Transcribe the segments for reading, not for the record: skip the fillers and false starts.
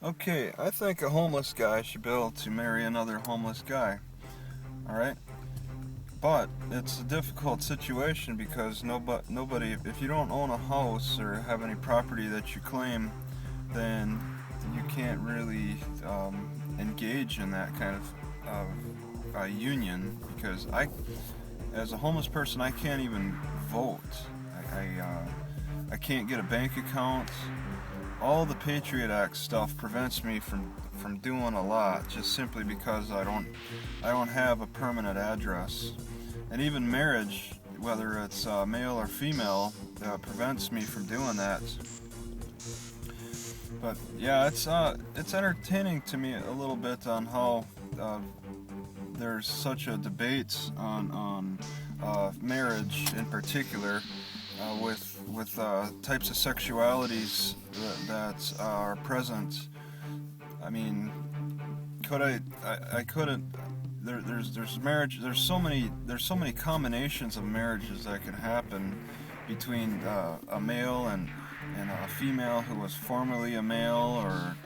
Okay, I think a homeless guy should be able to marry another homeless guy. Alright? But it's a difficult situation because nobody, if you don't own a house or have any property that you claim, then you can't really engage in that kind of union because as a homeless person, I can't even vote. I can't get a bank account. All the Patriot Act stuff prevents me from doing a lot just simply because I don't have a permanent address. And even marriage, whether it's male or female, prevents me from doing that. But yeah, it's entertaining to me a little bit on how there's such a debate on marriage in particular, with types of sexualities that are present. I mean, I couldn't. There's marriage. There's so many combinations of marriages that can happen between a male and a female who was formerly a male, or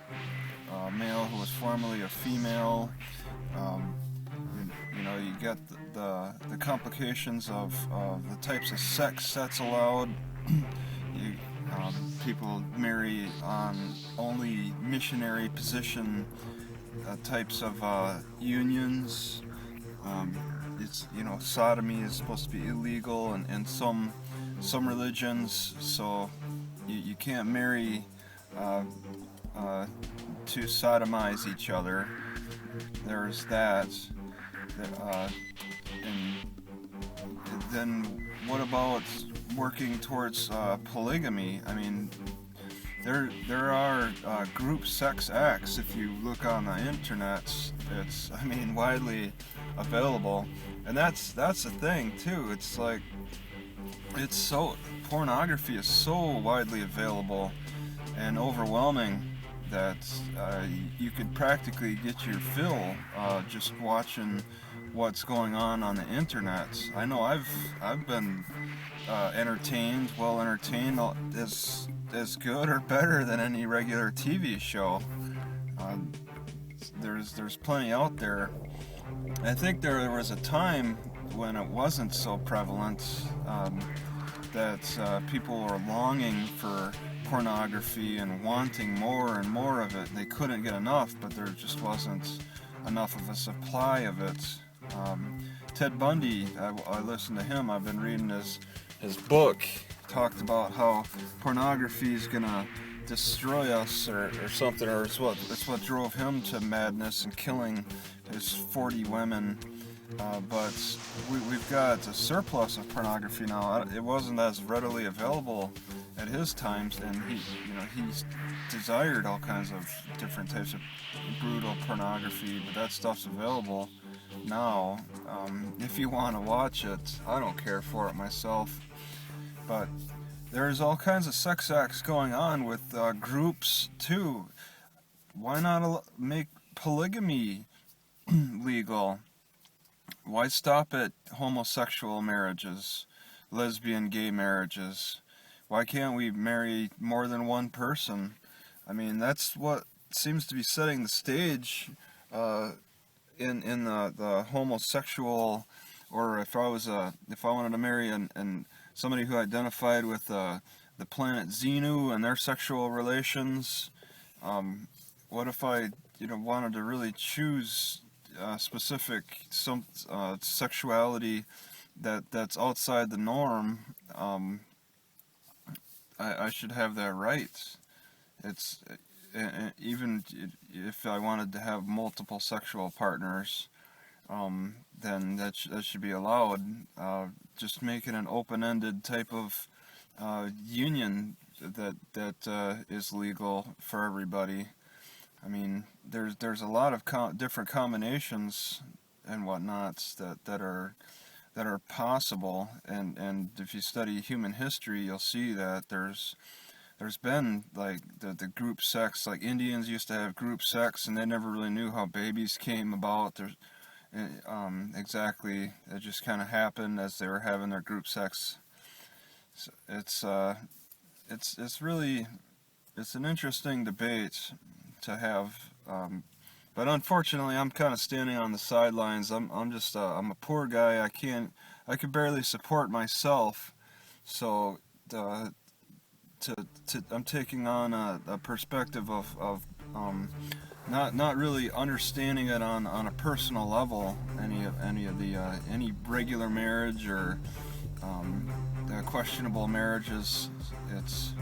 a male who was formerly a female. Um, you get the complications of the types of sex that's allowed. you, People marry on only missionary position types of unions. It's sodomy is supposed to be illegal in some religions, so you can't marry uh, to sodomize each other. There's that. Uh, and then what about working towards polygamy? I mean, there are group sex acts. If you look on the internet, it's widely available, and that's the thing too. It's like it's so pornography is so widely available and overwhelming that you could practically get your fill just watching what's going on the internet. I know I've been well entertained, as good or better than any regular TV show. Uh, there's plenty out there. I think there was a time when it wasn't so prevalent, that people were longing for pornography and wanting more and more of it. They couldn't get enough, but there just wasn't enough of a supply of it. Ted Bundy, I listened to him. I've been reading his book. Talked about how pornography is gonna destroy us, or something, or it's what drove him to madness and killing his 40 women. But we've got a surplus of pornography now. It wasn't as readily available at his times, and he desired all kinds of different types of brutal pornography, but that stuff's available now. If you want to watch it, I don't care for it myself, but there's all kinds of sex acts going on with groups too. Why not make polygamy legal? Why stop at homosexual marriages, lesbian, gay marriages? Why can't we marry more than one person? I mean, that's what seems to be setting the stage uh, in the homosexual, or if I wanted to marry and somebody who identified with the planet Xenu and their sexual relations. What if I wanted to really choose specific sexuality that's outside the norm? I should have that right. It's even if I wanted to have multiple sexual partners, then that should be allowed. Just make it an open-ended type of union that is legal for everybody. I mean, there's a lot of different combinations and whatnots that are possible, and if you study human history, you'll see that there's been like the group sex. Like Indians used to have group sex, and they never really knew how babies came about. Exactly, it just kind of happened as they were having their group sex. So it's really, it's an interesting debate to have. But unfortunately, I'm kind of standing on the sidelines. I'm just I'm a poor guy. I could barely support myself. So I'm taking on a perspective of not really understanding it on a personal level. Any regular marriage or the questionable marriages. It's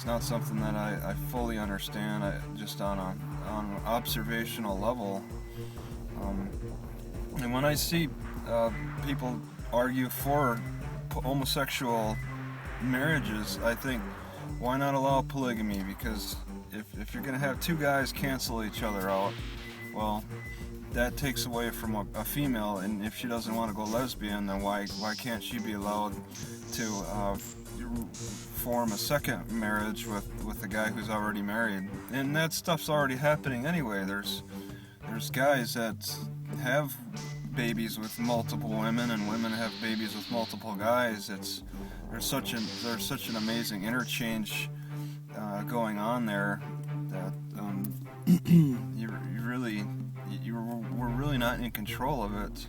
not something that I fully understand. Just on an observational level. And when I see people argue for homosexual marriages, I think, why not allow polygamy? Because if you're going to have two guys cancel each other out, well, that takes away from a female, and if she doesn't want to go lesbian, then why can't she be allowed to form a second marriage with a guy who's already married? And that stuff's already happening anyway. There's guys that have babies with multiple women, and women have babies with multiple guys. There's such an amazing interchange going on there that we're really not in control of it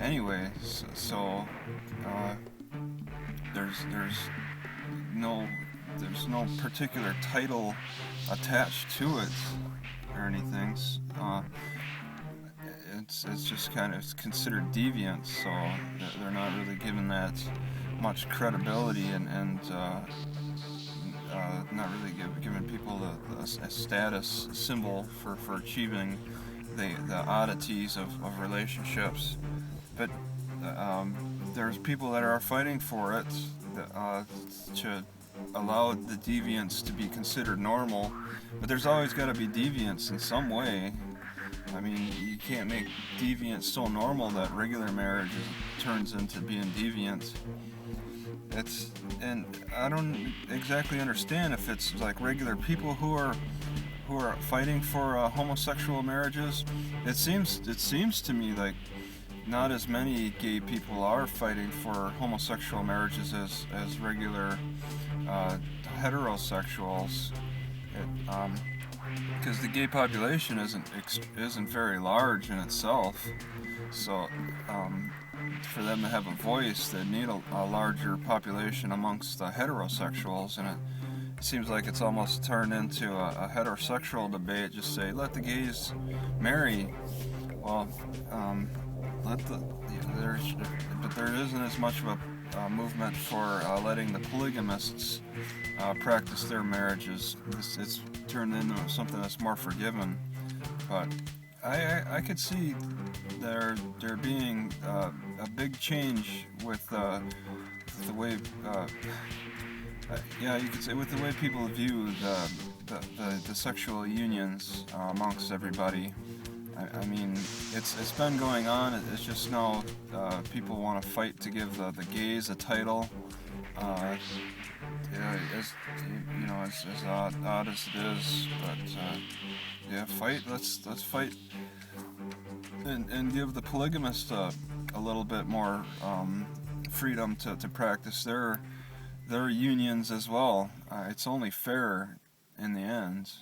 anyway. So there's no particular title attached to it or anything. It's just it's considered deviant, so they're not really given that much credibility and not really giving people a status symbol for achieving the oddities of relationships. But there's people that are fighting for it to allow the deviance to be considered normal, but there's always got to be deviance in some way. I mean, you can't make deviance so normal that regular marriage turns into being deviant. And I don't exactly understand if it's like regular people who are fighting for homosexual marriages. It seems to me like not as many gay people are fighting for homosexual marriages as regular heterosexuals. Because the gay population isn't very large in itself, so for them to have a voice, they need a larger population amongst the heterosexuals, and it seems like it's almost turned into a heterosexual debate. Just say, let the gays marry. Well, but there isn't as much of a movement for letting the polygamists practice their marriages. It's turned into something that's more forgiven. But I could see there being a big change with the way, you could say, with the way people view the sexual unions amongst everybody. I mean, it's been going on. It's just now people want to fight to give the gays a title. As odd as it is, but fight. Let's fight and give the polygamists a little bit more freedom to practice their unions as well. It's only fair in the end.